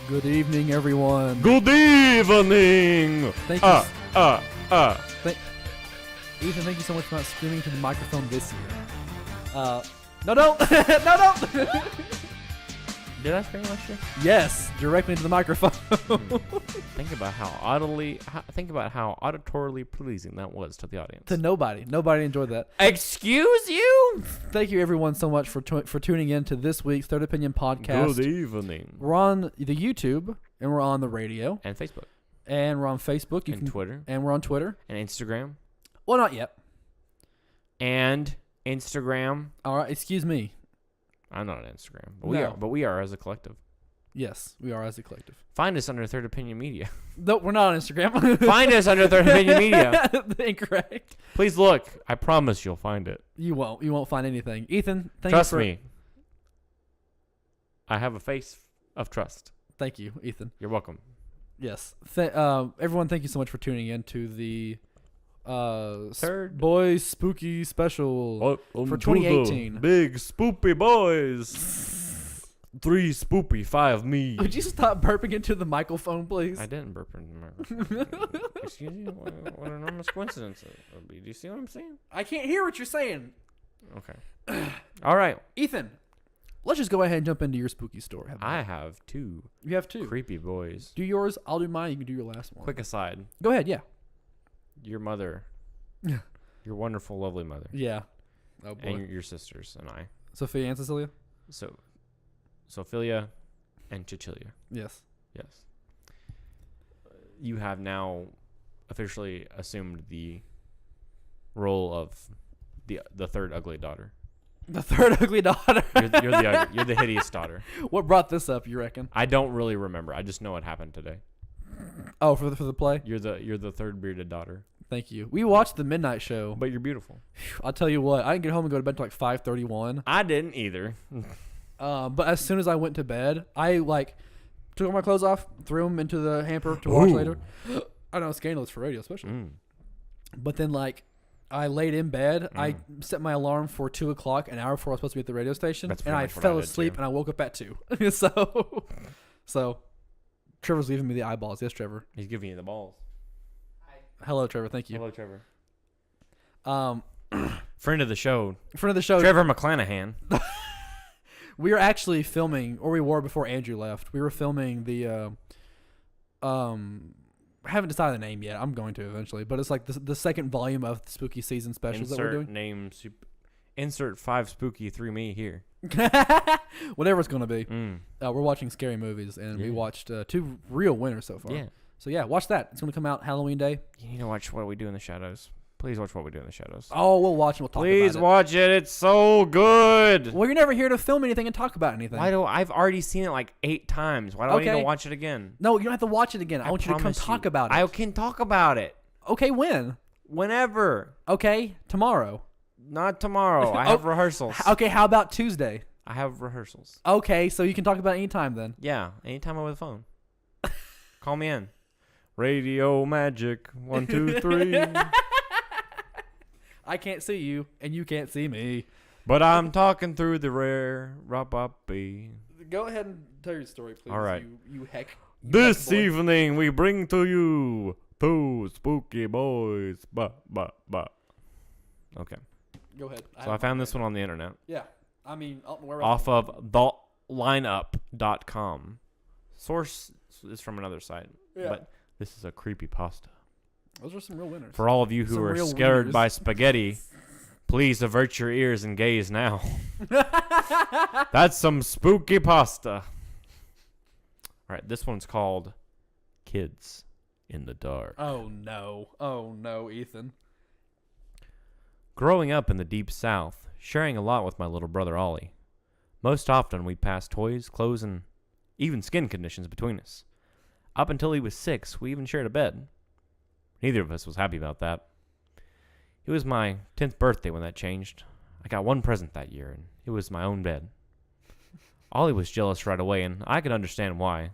Good evening, everyone. Good evening. Thank you. Thank Ethan, thank you so much for not screaming to the microphone this year. No, don't. No, don't. Did I scream last year? Yes, directly into the microphone. Think about how auditorily pleasing that was to the audience. To nobody. Nobody enjoyed that. Excuse you? Thank you, everyone, so much for tuning in to this week's Third Opinion podcast. Good evening. We're on the YouTube, and we're on the radio, And Facebook. and we're on Facebook. And Twitter. And we're on Twitter. And Instagram. Well, not yet. And Instagram. All right, excuse me. I'm not on Instagram. No. But we are as a collective. Yes, we are as a collective. Find us under Third Opinion Media. No, we're not on Instagram. Find us under Third Opinion Media. Incorrect. Please look. I promise you'll find it. You won't. You won't find anything. Ethan, thank Trust you for... me. I have a face of trust. Thank you, Ethan. You're welcome. Yes. Everyone, thank you so much for tuning in to the Third Boys Spooky Special for 2018. Big spoopy boys. 3 spoopy, 5 me. Would you stop burping into the microphone, please? I didn't burp in the microphone. Excuse you? What an enormous coincidence it would be. Do you see what I'm saying? I can't hear what you're saying. Okay. All right. Ethan, let's just go ahead and jump into your spooky story. I have 2 You have 2. creepy boys. Do yours. I'll do mine. You can do your last one. Quick aside. Go ahead. Yeah. Your mother. Yeah. Your wonderful, lovely mother. Yeah. Oh, boy. And your sisters and I. Sophia and Cecilia? So, Sophilia and Cecilia. Yes. Yes. You have now officially assumed the role of the third ugly daughter. The third ugly daughter. You're the hideous daughter. What brought this up, you reckon? I don't really remember. I just know it happened today. Oh, for the play? You're the third bearded daughter. Thank you. We watched the midnight show. But you're beautiful. I'll tell you what. I didn't get home and go to bed until like 5:31. I didn't either. But as soon as I went to bed, I took all my clothes off, threw them into the hamper to watch later. I know, scandalous for radio, especially. But then I laid in bed. I set my alarm for 2:00, an hour before I was supposed to be at the radio station, and I fell asleep and I woke up at 2. so Trevor's leaving me the eyeballs. Yes, Trevor. He's giving you the balls. Hello, Trevor. Thank you. Hello, Trevor. Friend of the show, Trevor McClanahan. We are actually filming, or we were before Andrew left. We were filming the I haven't decided the name yet. I'm going to eventually, but it's like the second volume of the spooky season specials that we're doing. Insert 5 spooky through me here. Whatever it's going to be. We're watching scary movies, and we watched 2 real winners so far. Yeah. So yeah, watch that. It's going to come out Halloween Day. You need to watch What We Do in the Shadows. Please watch What We Do in the Shadows. Oh, we'll watch and we'll talk about it. Please watch it. It's so good. Well, you're never here to film anything and talk about anything. I've already seen it like 8 times. Why do I need to watch it again? No, you don't have to watch it again. I want you to come talk about it. I can talk about it. Okay, when? Whenever. Okay, tomorrow. Not tomorrow. I have rehearsals. Okay, how about Tuesday? I have rehearsals. Okay, so you can talk about it anytime then. Yeah, anytime over the phone. Call me in. Radio Magic 1 2 3. I can't see you, and you can't see me. But I'm talking through the rare rap-up-bee. Go ahead and tell your story, please. All right. You heck. This evening we bring to you 2 spooky boys. Okay. Go ahead. So I found this one on the internet. Yeah. I mean, where off of thelineup.com. Source is from another site. Yeah. But this is a creepypasta. Those are some real winners. For all of you who are scared by spaghetti, please avert your ears and gaze now. That's some spooky pasta. All right, this one's called Kids in the Dark. Oh, no, Ethan. Growing up in the deep south, sharing a lot with my little brother Ollie. Most often we'd pass toys, clothes, and even skin conditions between us. Up until he was 6, we even shared a bed. Neither of us was happy about that. It was my 10th birthday when that changed. I got one present that year, and it was my own bed. Ollie was jealous right away, and I could understand why.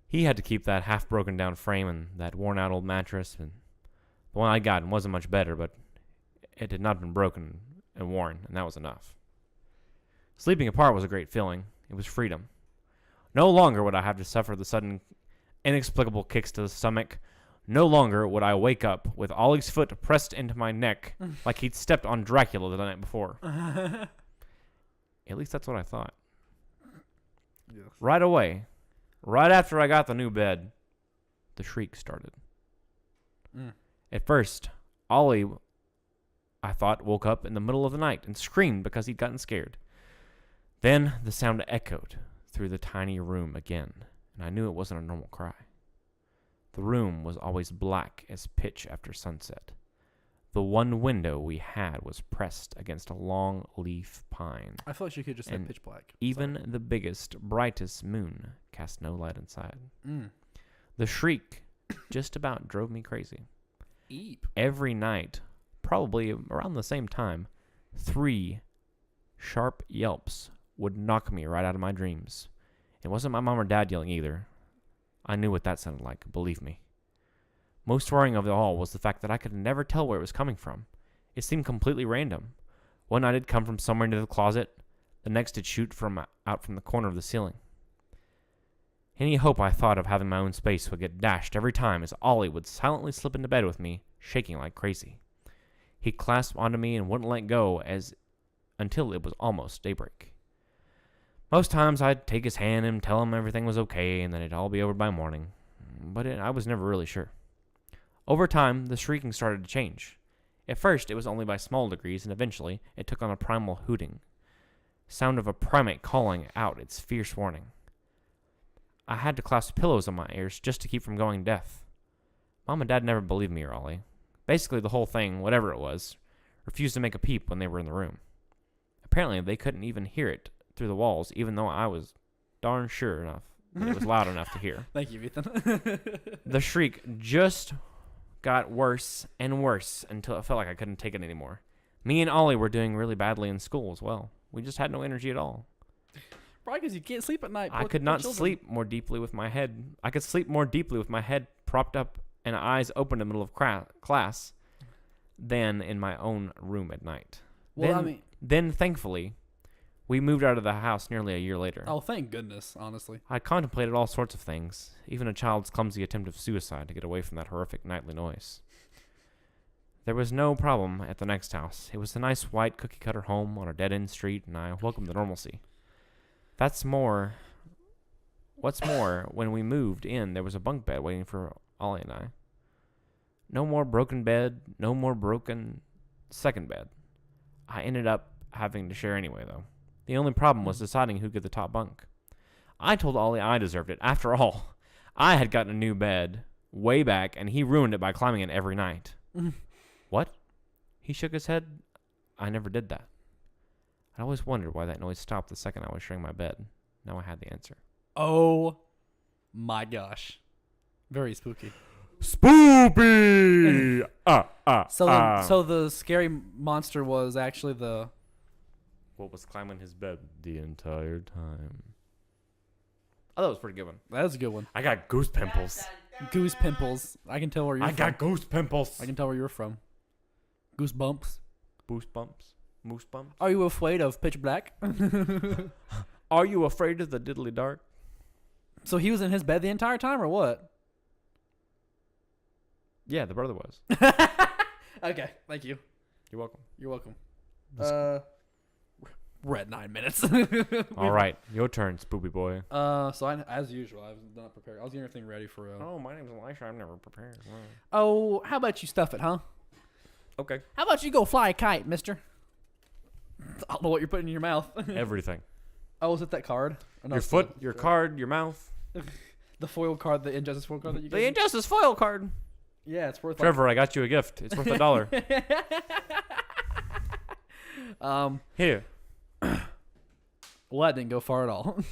He had to keep that half-broken-down frame and that worn-out old mattress, and the one I got wasn't much better, but it had not been broken and worn, and that was enough. Sleeping apart was a great feeling. It was freedom. No longer would I have to suffer the sudden, inexplicable kicks to the stomach. No longer would I wake up with Ollie's foot pressed into my neck like he'd stepped on Dracula the night before. At least that's what I thought. Yes. Right away, right after I got the new bed, the shriek started. At first, Ollie, I thought, woke up in the middle of the night and screamed because he'd gotten scared. Then the sound echoed through the tiny room again, and I knew it wasn't a normal cry. The room was always black as pitch after sunset. The one window we had was pressed against a long leaf pine. I feel like you could just say And pitch black. Even the biggest, brightest moon cast no light inside. Mm. The shriek just about drove me crazy. Eep. Every night, probably around the same time, 3 sharp yelps would knock me right out of my dreams. It wasn't my mom or dad yelling either. I knew what that sounded like, believe me. Most worrying of it all was the fact that I could never tell where it was coming from. It seemed completely random. One night it'd come from somewhere into the closet, the next it'd shoot out from the corner of the ceiling. Any hope I thought of having my own space would get dashed every time as Ollie would silently slip into bed with me, shaking like crazy. He'd clasp onto me and wouldn't let go until it was almost daybreak. Most times I'd take his hand and tell him everything was okay and that it'd all be over by morning, but I was never really sure. Over time, the shrieking started to change. At first, it was only by small degrees, and eventually, it took on a primal hooting, sound of a primate calling out its fierce warning. I had to clasp pillows on my ears just to keep from going deaf. Mom and Dad never believed me or Ollie. Basically, the whole thing, whatever it was, refused to make a peep when they were in the room. Apparently, they couldn't even hear it through the walls, even though I was darn sure enough that it was loud enough to hear. Thank you, Ethan. The shriek just got worse and worse until it felt like I couldn't take it anymore. Me and Ollie were doing really badly in school as well. We just had no energy at all. Probably because you can't sleep at night. I could not sleep more deeply with my head. I could sleep more deeply with my head propped up and eyes open in the middle of class than in my own room at night. Well, Then, thankfully, we moved out of the house nearly a year later. Oh, thank goodness, honestly. I contemplated all sorts of things, even a child's clumsy attempt of suicide to get away from that horrific nightly noise. There was no problem at the next house. It was a nice white cookie-cutter home on a dead-end street, and I welcomed the normalcy. What's more, when we moved in, there was a bunk bed waiting for Ollie and I. No more broken bed, no more broken second bed. I ended up having to share anyway, though. The only problem was deciding who'd get the top bunk. I told Ollie I deserved it. After all, I had gotten a new bed way back, and he ruined it by climbing it every night. What? He shook his head. I never did that. I always wondered why that noise stopped the second I was sharing my bed. Now I had the answer. Oh my gosh. Very spooky. Spoopy! So the scary monster was actually the... What was climbing his bed the entire time? Oh, that was a pretty good one. That was a good one. I got goose pimples. Goose pimples. I can tell where you're from. I got goose pimples. I can tell where you're from. Goose bumps. Goose bumps. Moose bumps. Are you afraid of pitch black? Are you afraid of the diddly dark? So he was in his bed the entire time, or what? Yeah, the brother was. Okay, thank you. You're welcome. You're welcome. We're at 9 minutes. All right, your turn, Spoopy boy. So as usual, I was not prepared. I was getting everything ready for. Oh, my name's Elisha. I'm never prepared. Wow. Oh, how about you stuff it, huh? Okay. How about you go fly a kite, mister? I don't know what you're putting in your mouth. Everything. Oh, is it that card? Oh, no, Your it's foot, your card, your mouth. the foil card, the Injustice foil card that you The gave me? Injustice foil card. Yeah, it's worth Trevor, I got you a gift. It's worth $1. Here. Well, that didn't go far at all.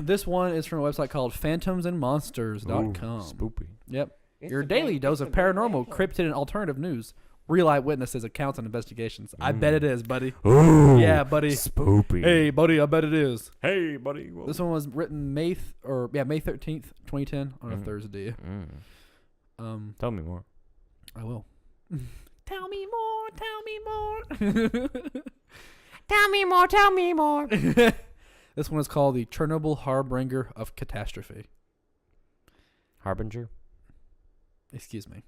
This one is from a website called phantomsandmonsters.com. Spoopy. Yep. Your daily dose of paranormal, cryptid, and alternative news. Real eyewitnesses, accounts, and investigations. I bet it is, buddy. Ooh. Yeah, buddy. Spoopy. Hey, buddy, I bet it is. Hey, buddy. Whoa. This one was written May 13th, 2010 on a Thursday. Tell me more. I will. Tell me more, tell me more. Tell me more, tell me more. This one is called the Chernobyl Harbinger of Catastrophe. Harbinger? Excuse me.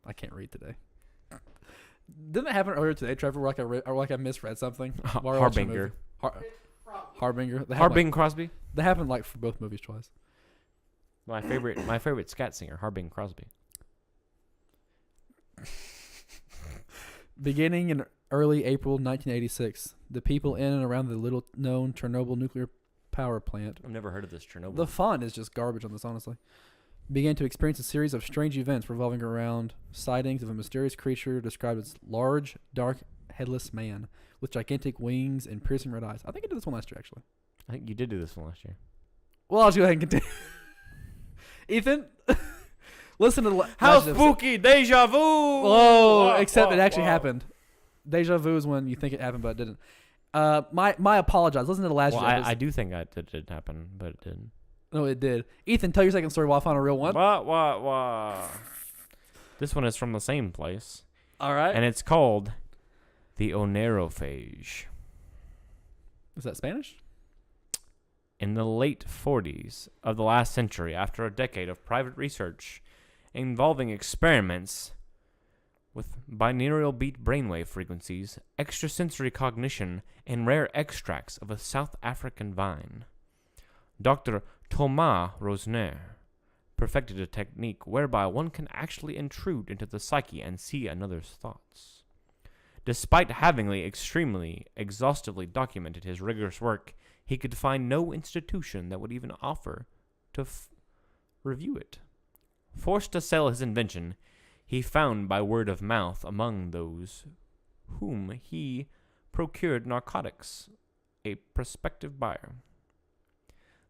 I can't read today. Didn't that happen earlier today, Trevor, like I misread something? while we were watching a movie? Harbinger. Harbinger. Harbing Crosby? That happened like for both movies twice. My favorite scat singer, Harbing Crosby. Beginning in early April 1986, the people in and around the little-known Chernobyl nuclear power plant. I've never heard of this Chernobyl. The font is just garbage on this, honestly. Began to experience a series of strange events revolving around sightings of a mysterious creature described as large, dark, headless man with gigantic wings and piercing red eyes. I think I did this one last year, actually. I think you did do this one last year. Well, I'll just go ahead and continue. Ethan, listen to the How last episode. spooky! Deja vu! Whoa, except it actually happened. Deja vu is when you think it happened, but it didn't. My apologize. Listen to the last Well, episode. I do think that did happen, but it didn't. No, it did. Ethan, tell your second story while I find a real one. What? This one is from the same place, All right. and it's called the Onerophage. Is that Spanish? In the late 40s of the last century, after a decade of private research involving experiments with binaural beat brainwave frequencies, extrasensory cognition, and rare extracts of a South African vine, Dr. Thomas Rosner perfected a technique whereby one can actually intrude into the psyche and see another's thoughts. Despite having extremely exhaustively documented his rigorous work, he could find no institution that would even offer to review it. Forced to sell his invention, he found by word of mouth among those whom he procured narcotics a prospective buyer.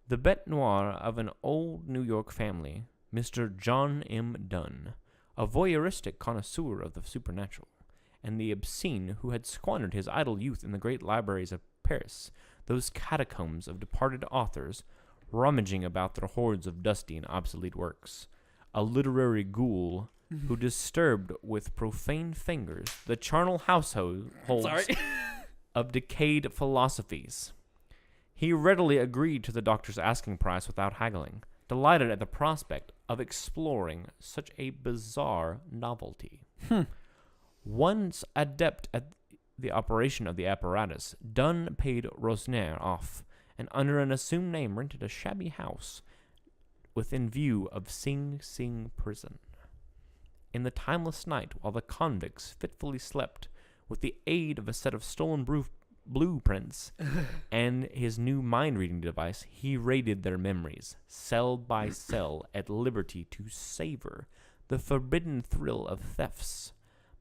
The bête noire of an old New York family, Mr. John M. Dunn, a voyeuristic connoisseur of the supernatural, and the obscene who had squandered his idle youth in the great libraries of Paris, those catacombs of departed authors, rummaging about their hoards of dusty and obsolete works. A literary ghoul who disturbed with profane fingers the charnel households of decayed philosophies. He readily agreed to the doctor's asking price without haggling, delighted at the prospect of exploring such a bizarre novelty. Once adept at the operation of the apparatus, Dunn paid Rosner off, and under an assumed name rented a shabby house within view of Sing Sing prison. In the timeless night, while the convicts fitfully slept, with the aid of a set of stolen blueprints and his new mind-reading device, he raided their memories, cell by cell, at liberty to savor the forbidden thrill of thefts,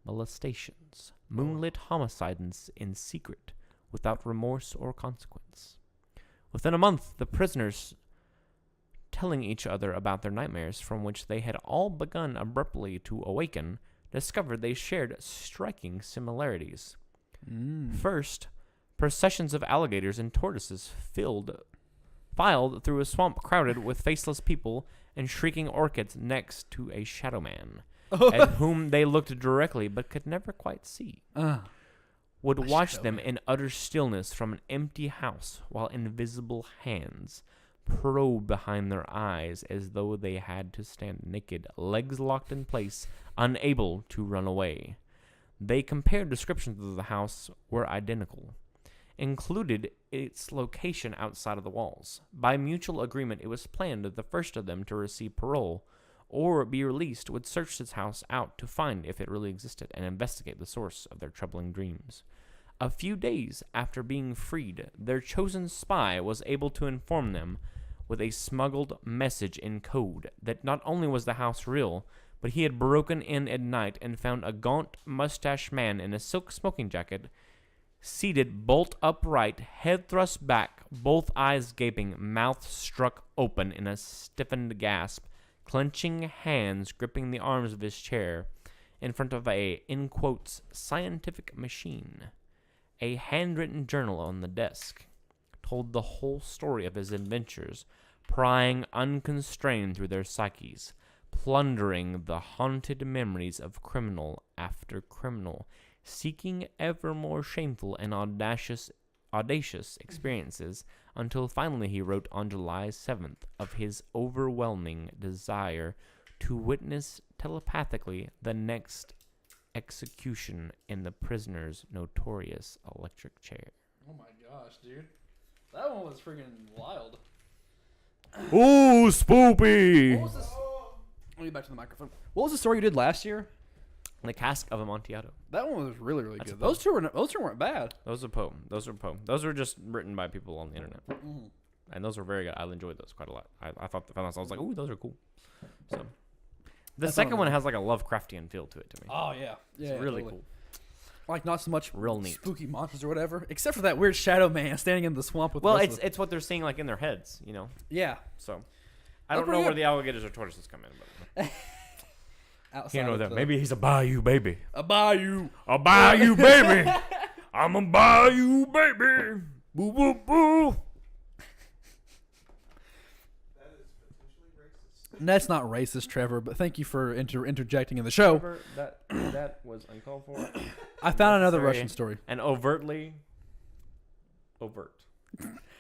molestations, moonlit homicides in secret, without remorse or consequence. Within a month, the prisoners, telling each other about their nightmares from which they had all begun abruptly to awaken, discovered they shared striking similarities. First, processions of alligators and tortoises filed through a swamp crowded with faceless people and shrieking orchids next to a shadow man, at whom they looked directly but could never quite see. Would watch them in utter stillness from an empty house while invisible hands probed behind their eyes as though they had to stand naked, legs locked in place, unable to run away. They compared descriptions of the house were identical, included its location outside of the walls. By mutual agreement, it was planned that the first of them to receive parole or be released would search this house out to find if it really existed and investigate the source of their troubling dreams. A few days after being freed, their chosen spy was able to inform them with a smuggled message in code that not only was the house real, but he had broken in at night and found a gaunt, mustached man in a silk smoking jacket, seated bolt upright, head thrust back, both eyes gaping, mouth struck open in a stiffened gasp, clenching hands gripping the arms of his chair in front of a, in quotes, scientific machine. A handwritten journal on the desk told the whole story of his adventures, prying unconstrained through their psyches, plundering the haunted memories of criminal after criminal, seeking ever more shameful and audacious experiences until finally he wrote on July 7th of his overwhelming desire to witness telepathically the next execution in the prisoner's notorious electric chair. Oh my gosh, dude. That one was freaking wild. Ooh, spoopy! What was this? Let me get back to the microphone. What was the story you did last year? The Cask of Amontillado. That one was really, really That's good. a poem. Those two weren't bad. Those are poem. Those were just written by people on the internet. Mm. And those were very good. I enjoyed those quite a lot. I thought I was like, ooh, those are cool. So the second one has like a Lovecraftian feel to it to me. Oh yeah, yeah, It's really totally. cool. Like not so much Real neat. spooky monsters or whatever, except for that weird shadow man standing in the swamp with. Well, the rest of it's what they're seeing like in their heads, you know. yeah. So I That's don't know pretty where good. the alligators or tortoises come in, but Outside you know of that the- maybe he's a bayou baby. a bayou. A bayou baby. I'm a bayou baby. Boo boo boo. That's not racist, Trevor, but thank you for interjecting in the show. That was uncalled for. I found another Sorry. Russian story. And overtly overt.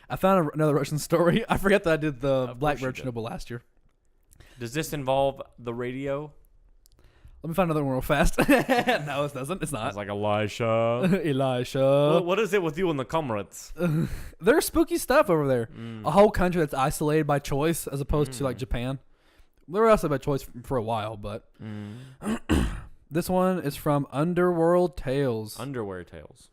I found another Russian story. I forget that I did the Of course Blackbird you did. Chernobyl last year. Does this involve the radio? Let me find another one real fast. No, it doesn't. It's I not. was like Elisha. Elisha. What is it with you and the comrades? There's spooky stuff over there. Mm. A whole country that's isolated by choice as opposed to like Mm. Japan. They were isolated by choice for a while, but Mm. this one is from Underworld Tales. Underwear tales.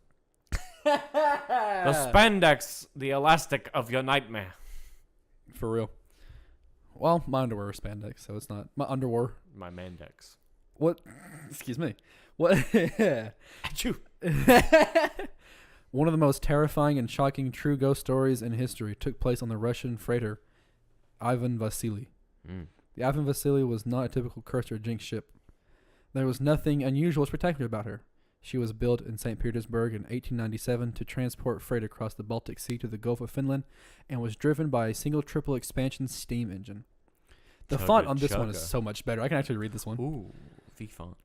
The spandex, the elastic of your nightmare. For real. Well, my underwear is spandex, so it's not. My underwear. My mandex. What? Excuse me. What? Achoo. One of the most terrifying and shocking true ghost stories in history took place on the Russian freighter Ivan Vasily. Mm. The Ivan Vasily was not a typical cursed or jinxed ship. There was nothing unusual or spectacular about her. She was built in St. Petersburg in 1897 to transport freight across the Baltic Sea to the Gulf of Finland and was driven by a single triple expansion steam engine. The font on this one is Chugga. so much better. I can actually read this one. Ooh, the font.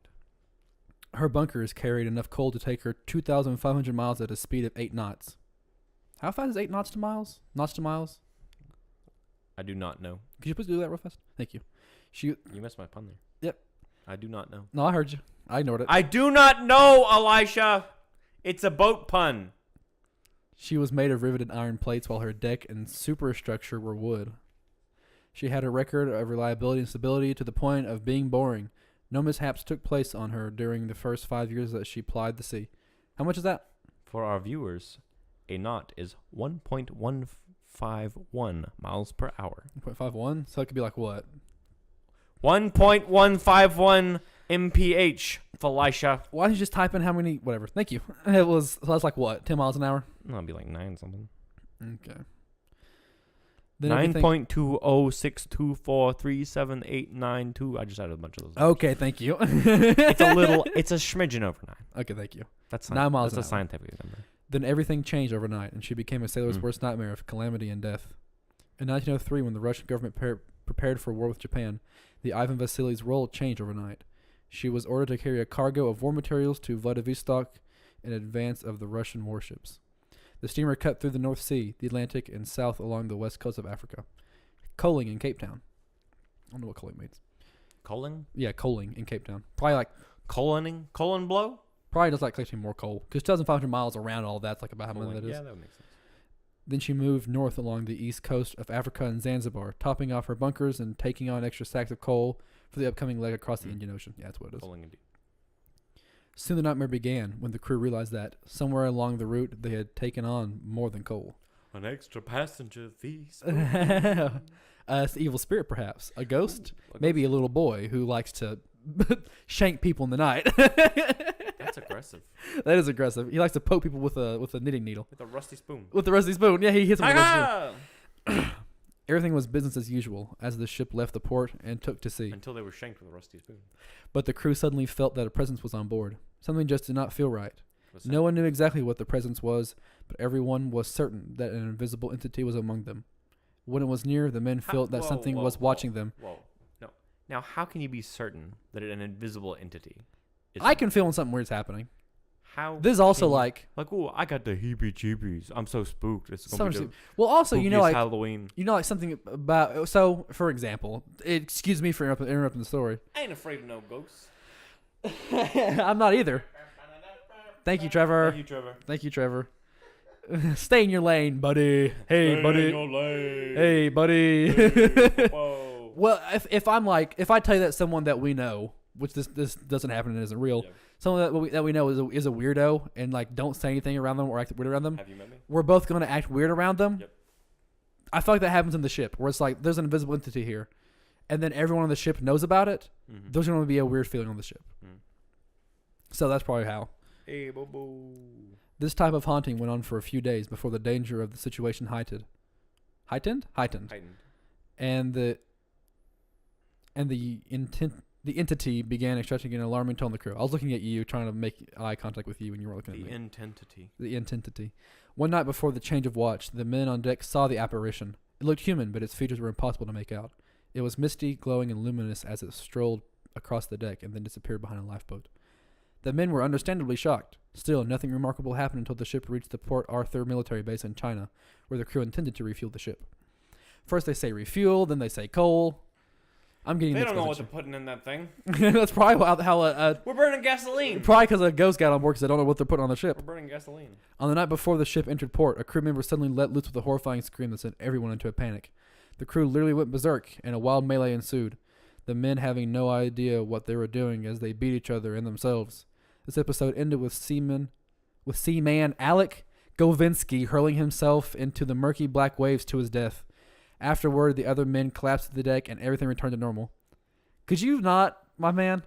Her bunkers carried enough coal to take her 2,500 miles at a speed of 8 knots. How fast is 8 knots to miles? Knots to miles? I do not know. Could you please do that real fast? Thank you. You missed my pun there. Yep. I do not know. No, I heard you. I ignored it. I do not know, Elisha. It's a boat pun. She was made of riveted iron plates while her deck and superstructure were wood. She had a record of reliability and stability to the point of being boring. No mishaps took place on her during the first 5 years that she plied the sea. How much is that? For our viewers, a knot is 1.151 miles per hour. 1.51? So it could be like what? 1.151 mph, Felicia. Why don't you just type in how many? Whatever. Thank you. It was, so that's like what? 10 miles an hour? That'll be like 9 something. Okay. Then everything- 9.206243789 I just added a bunch of those. Okay, thank you. It's a little, it's a smidgen over 9. Okay, thank you. That's 9 miles That's a an hour. scientific number. Then everything changed overnight, and she became a sailor's Mm. worst nightmare of calamity and death. In 1903, when the Russian government prepared for war with Japan, the Ivan Vasily's role changed overnight. She was ordered to carry a cargo of war materials to Vladivostok in advance of the Russian warships. The steamer cut through the North Sea, the Atlantic, and south along the west coast of Africa, coaling in Cape Town. I don't know what coaling means. Colon? Yeah, coaling in Cape Town. Probably Colon blow? Probably just like collecting more coal, because 2,500 miles around all that's like about how many Colon. that is. Yeah, that would make sense. Then she moved north along the east coast of Africa and Zanzibar, topping off her bunkers and taking on extra sacks of coal for the upcoming leg across the Indian Ocean. Yeah, that's what it is. Colon indeed. Soon the nightmare began when the crew realized that somewhere along the route they had taken on more than coal. An extra passenger fees. It's the evil spirit, perhaps. A ghost? Maybe a little boy who likes to shank people in the night. That's aggressive. That is aggressive. He likes to poke people with a knitting needle. With a rusty spoon. With the rusty spoon. Yeah, he hits them with a rusty spoon. Ha-ha! Everything was business as usual as the ship left the port and took to sea. Until they were shanked with a rusty spoon. But the crew suddenly felt that a presence was on board. Something just did not feel right. What's that? No one knew exactly what the presence was, but everyone was certain that an invisible entity was among them. When it was near, the men felt that something was watching them. Whoa. No. Now, how can you be certain that an invisible entity is... I can feel when something weird's happening. How? This is also can you- like Like, oh, I got the heebie-jeebies. I'm so spooked. It's gonna be some. the Well, also you know spookiest like Halloween. like something about. So for example, excuse me for interrupting the story. I ain't afraid of no ghosts. I'm not either. Thank you, Trevor. Thank you, Trevor. Thank you, Trevor. Stay in your lane, buddy. Hey, buddy. Hey, buddy. Whoa. Well, if I'm like, if I tell you that someone that we know, which this doesn't happen and isn't real, Yep. someone that we know is a weirdo and like don't say anything around them or act weird around them, Have you met me? we're both going to act weird around them. Yep. I feel like that happens in the ship where it's like there's an invisible entity here, and then everyone on the ship knows about it. Mm-hmm. There's going to be a weird feeling on the ship. So that's probably how. Hey, boo. This type of haunting went on for a few days before the danger of the situation heightened. Heightened? Heightened. And the entity began extracting an alarming tone on the crew. I was looking at you, trying to make eye contact with you, and you were looking at The me. entity. The entity. One night before the change of watch, the men on deck saw the apparition. It looked human, but its features were impossible to make out. It was misty, glowing, and luminous as it strolled across the deck and then disappeared behind a lifeboat. The men were understandably shocked. Still, nothing remarkable happened until the ship reached the Port Arthur military base in China, where the crew intended to refuel the ship. First they say refuel, then they say coal. I'm getting They mixed don't know what messages. they're putting in that thing. That's probably how We're burning gasoline. probably because a ghost got on board because they don't know what they're putting on the ship. We're burning gasoline. On the night before the ship entered port, a crew member suddenly let loose with a horrifying scream that sent everyone into a panic. The crew literally went berserk, and a wild melee ensued, the men having no idea what they were doing as they beat each other and themselves. This episode ended with seaman Alec Govinsky hurling himself into the murky black waves to his death. Afterward, the other men collapsed to the deck and everything returned to normal. Could you not, my man?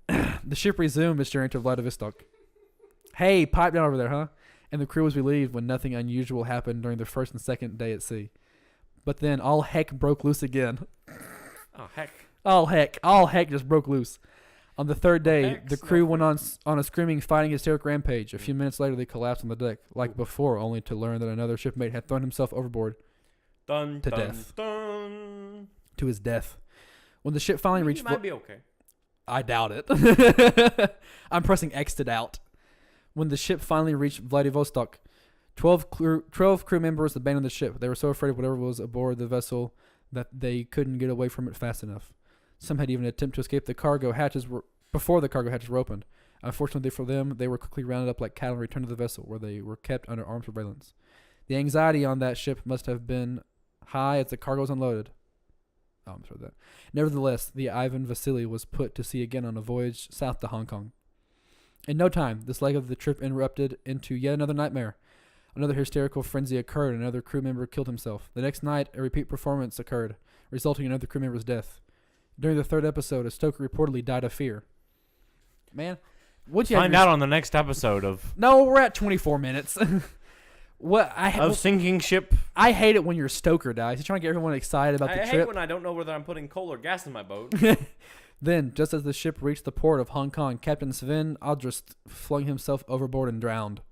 The ship resumed its journey to Vladivostok. Hey, pipe down over there, huh? And the crew was relieved when nothing unusual happened during the first and second day at sea. But then all heck broke loose again. Oh, heck. All heck just broke loose. On the third day, Heck, the crew went snowflakes. on a screaming, fighting, hysteric rampage. A few minutes later, they collapsed on the deck, like before, only to learn that another shipmate had thrown himself overboard Dun, To dun, death. Dun. to his death. When the ship finally You reached... might be okay. I doubt it. I'm pressing X to doubt. When the ship finally reached Vladivostok, 12 crew members abandoned the ship. They were so afraid of whatever was aboard the vessel that they couldn't get away from it fast enough. Some had even attempted to escape the cargo hatches before the cargo hatches were opened. Unfortunately for them, they were quickly rounded up like cattle and returned to the vessel, where they were kept under armed surveillance. The anxiety on that ship must have been high as the cargo was unloaded. Oh, I'm sorry that. Nevertheless, the Ivan Vasily was put to sea again on a voyage south to Hong Kong. In no time, this leg of the trip erupted into yet another nightmare. Another hysterical frenzy occurred, and another crew member killed himself. The next night, a repeat performance occurred, resulting in another crew member's death. During the third episode, a stoker reportedly died of fear. Man, what'd you Find have out on the next episode of No, we're at 24 minutes. What of sinking ship. I hate it when your stoker dies. You're trying to get everyone excited about I the hate trip. when I don't know whether I'm putting coal or gas in my boat. Then, just as the ship reached the port of Hong Kong, Captain Sven Aldrist flung himself overboard and drowned.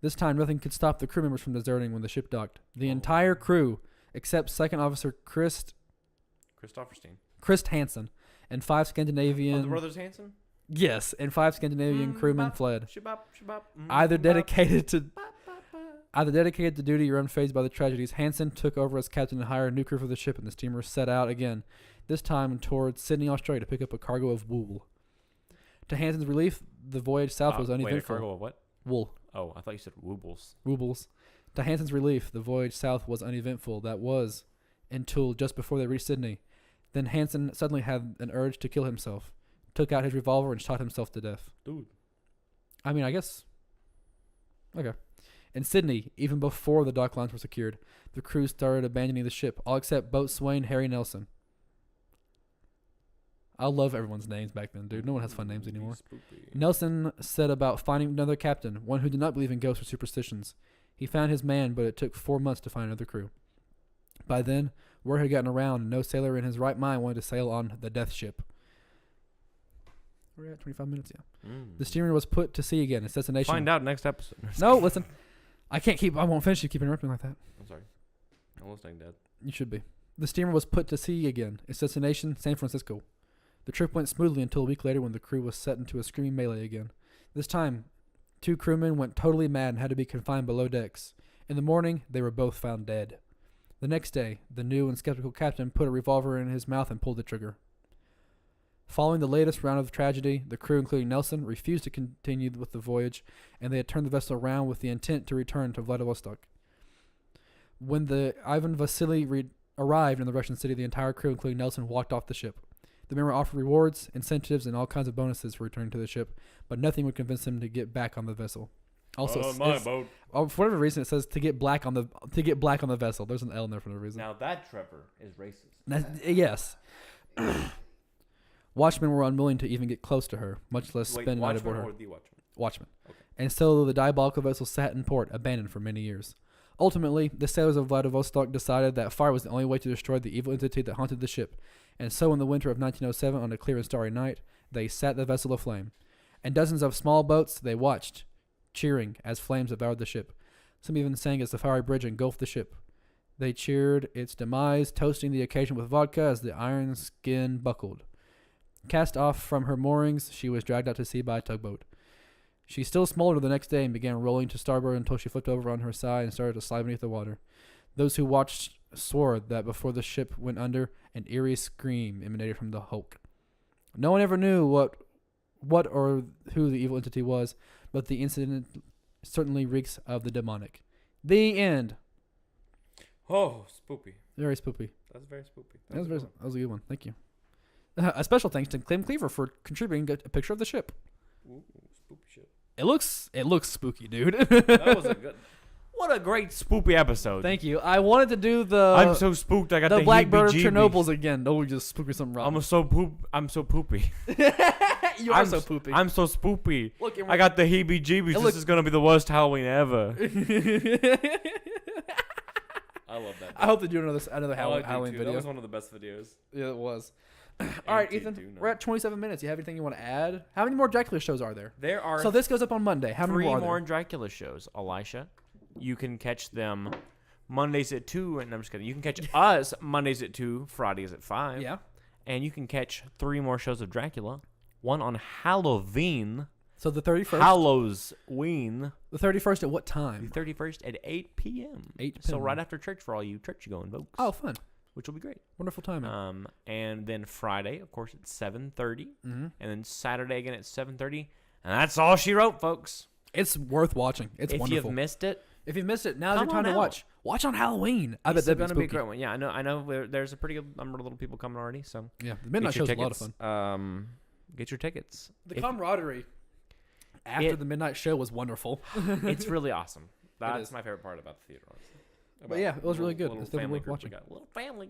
This time, nothing could stop the crew members from deserting when the ship docked. The entire crew, except Second Officer Christ Hansen and 5 Scandinavian... Oh, the brothers Hanson? Yes, and 5 Scandinavian crewmen fled. Shabop, shabop, Either bop, dedicated to bop, bop, bop. Either dedicated to duty or unfazed by the tragedies, Hansen took over as captain and hired a new crew for the ship, and the steamer set out again, this time towards Sydney, Australia, to pick up a cargo of wool. To Hansen's relief, the voyage south was Wait, a uneventful. cargo of what? Wool. Oh, I thought you said woobles. Rubles. To Hansen's relief, the voyage south was uneventful. That was until just before they reached Sydney. Then Hansen suddenly had an urge to kill himself, took out his revolver and shot himself to death. Dude. I mean, I guess. Okay. In Sydney, even before the dock lines were secured, the crew started abandoning the ship, all except boatswain Harry Nelson. I love everyone's names back then, dude. No one has fun names anymore. Spooky. Nelson set about finding another captain, one who did not believe in ghosts or superstitions. He found his man, but it took 4 months to find another crew. By then, word had gotten around, and no sailor in his right mind wanted to sail on the Death Ship. We're at 25 minutes, yeah. The steamer was put to sea again. Its destination... Find out next episode. No, listen. I won't finish. You keep interrupting like that. I'm sorry. I'm listening, Dad. You should be. The steamer was put to sea again. Its destination, San Francisco. The trip went smoothly until a week later when the crew was set into a screaming melee again. This time, 2 crewmen went totally mad and had to be confined below decks. In the morning, they were both found dead. The next day, the new and skeptical captain put a revolver in his mouth and pulled the trigger. Following the latest round of tragedy, the crew, including Nelson, refused to continue with the voyage, and they had turned the vessel around with the intent to return to Vladivostok. When the Ivan Vasily arrived in the Russian city, the entire crew, including Nelson, walked off the ship. The men were offered rewards, incentives, and all kinds of bonuses for returning to the ship, but nothing would convince them to get back on the vessel. Also, on my boat. For whatever reason, it says to get black on the vessel. There's an L in there for no reason. Now that, Trevor, is racist. Yes. Watchmen were unwilling to even get close to her, much less spend a night aboard her. Or the Watchman? Watchmen. Okay. And so the diabolical vessel sat in port, abandoned for many years. Ultimately, the sailors of Vladivostok decided that fire was the only way to destroy the evil entity that haunted the ship, and so in the winter of 1907, on a clear and starry night, they set the vessel aflame. And dozens of small boats they watched, cheering as flames devoured the ship. Some even sang as the fiery bridge engulfed the ship. They cheered its demise, toasting the occasion with vodka as the iron skin buckled. Cast off from her moorings, she was dragged out to sea by a tugboat. She still smoldered the next day and began rolling to starboard until she flipped over on her side and started to slide beneath the water. Those who watched swore that before the ship went under, an eerie scream emanated from the hulk. No one ever knew what or who the evil entity was, but the incident certainly reeks of the demonic. The end. Oh, spoopy. Very spoopy. That's very spoopy. That was a good one. Thank you. A special thanks to Clem Cleaver for contributing a picture of the ship. Ooh, spoopy shit. It looks spooky, dude. That was a good. What a great spoopy episode. Thank you. I wanted to do the. I'm so spooked. I got the Blackbird of heebie-jeebies. Chernobyls again. Oh, we just spooky something wrong. I'm so poopy. You are so poopy. I'm so spoopy. Look, I got the heebie-jeebies. This is gonna be the worst Halloween ever. I love that. I hope they do another Halloween video. That was one of the best videos. Yeah, it was. All right, Ethan. We're at 27 minutes. You have anything you want to add? How many more Dracula shows are there? There are. So this goes up on Monday. How many more? 3 more Dracula shows, Elisha. You can catch them Mondays at 2, and I'm just kidding. You can catch us Mondays at 2, Fridays at 5. Yeah. And you can catch 3 more shows of Dracula. One on Halloween. So the 31st. Halloween. The 31st at what time? The 31st at 8 p.m. 8 p.m. So right after church for all you church-going folks. Oh, fun. Which will be great. Wonderful timing. And then Friday, of course, at 7:30. Mm-hmm. And then Saturday again at 7:30. And that's all she wrote, folks. It's worth watching. It's wonderful. If you've missed it, now's your time to watch. Watch on Halloween. I bet that's going to be a great one. Yeah, I know. There's a pretty good number of little people coming already. So yeah, the midnight show's a lot of fun. Get your tickets. The camaraderie after the midnight show was wonderful. It's really awesome. That's my favorite part about the theater. Honestly. But yeah, it was really good. It's definitely worth watching. Little family.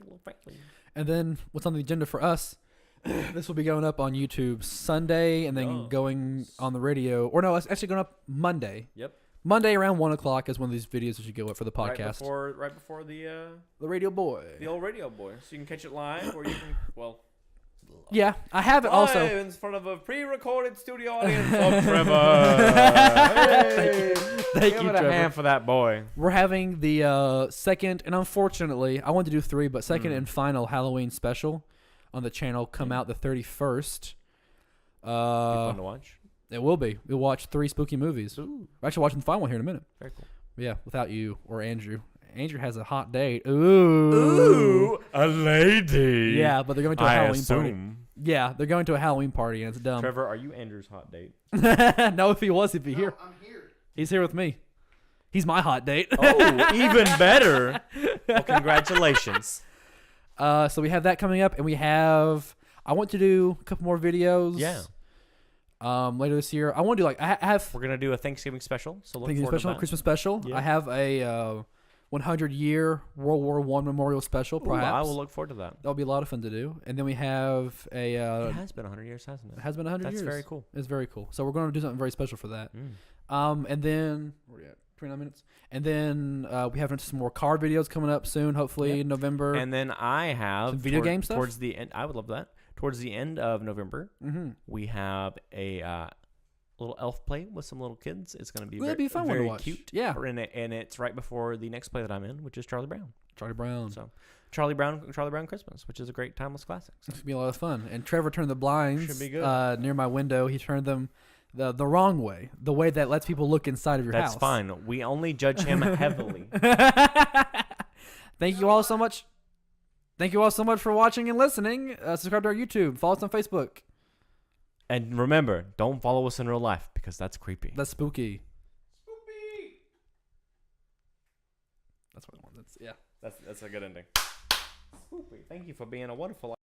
And then what's on the agenda for us? This will be going up on YouTube Sunday, and then going on the radio. Or no, it's actually going up Monday. Yep. Monday around 1:00 is one of these videos that should go up for the podcast. Right before the Radio Boy. The old Radio Boy. So you can catch it live, or you can Yeah, I have it also in front of a pre-recorded studio audience of Trevor. Hey. Thank you, Give it Trevor. a hand for that boy. We're having the second, and unfortunately, I wanted to do 3, but second and final Halloween special on the channel come out the 31st. Be fun to watch. It will be. We'll watch 3 spooky movies. Ooh. We're actually watching the final one here in a minute. Very cool. But yeah, without you or Andrew. Andrew has a hot date. Ooh, a lady. Yeah, but they're going to a Halloween party. assume. Yeah, they're going to a Halloween party, and it's dumb. Trevor, are you Andrew's hot date? No, if he was, he'd be here. I'm here. He's here with me. He's my hot date. Oh, even better. Well, congratulations. So we have that coming up, and I want to do a couple more videos. Yeah. Later this year, I want to do I have We're gonna do a Thanksgiving special. So look Thanksgiving forward special, to that. Christmas special. Yeah. I have a 100-year World War I memorial special. Ooh, Perhaps I will look forward to that. That'll be a lot of fun to do. And then we have a. It has been 100 years, hasn't it? It has been 100 years. That's very cool. It's very cool. So we're going to do something very special for that. And then where are we at? 29 minutes. And then we have some more car videos coming up soon. Hopefully in November. And then I have some video game stuff towards the end. I would love that. Towards the end of November, we have a little elf play with some little kids. It's going to be It'll be a fun one to very watch. cute. Yeah. And it's right before the next play that I'm in, which is Charlie Brown. Charlie Brown. So Charlie Brown Christmas, which is a great timeless classic. So. It's going to be a lot of fun. And Trevor turned the blinds Should be good. near my window. He turned them the wrong way, the way that lets people look inside of your house. That's fine. We only judge him heavily. Thank you all so much. Thank you all so much for watching and listening. Subscribe to our YouTube. Follow us on Facebook. And remember, don't follow us in real life because that's creepy. That's spooky. That's what I want. Yeah. That's a good ending. Spoopy. Thank you for being a wonderful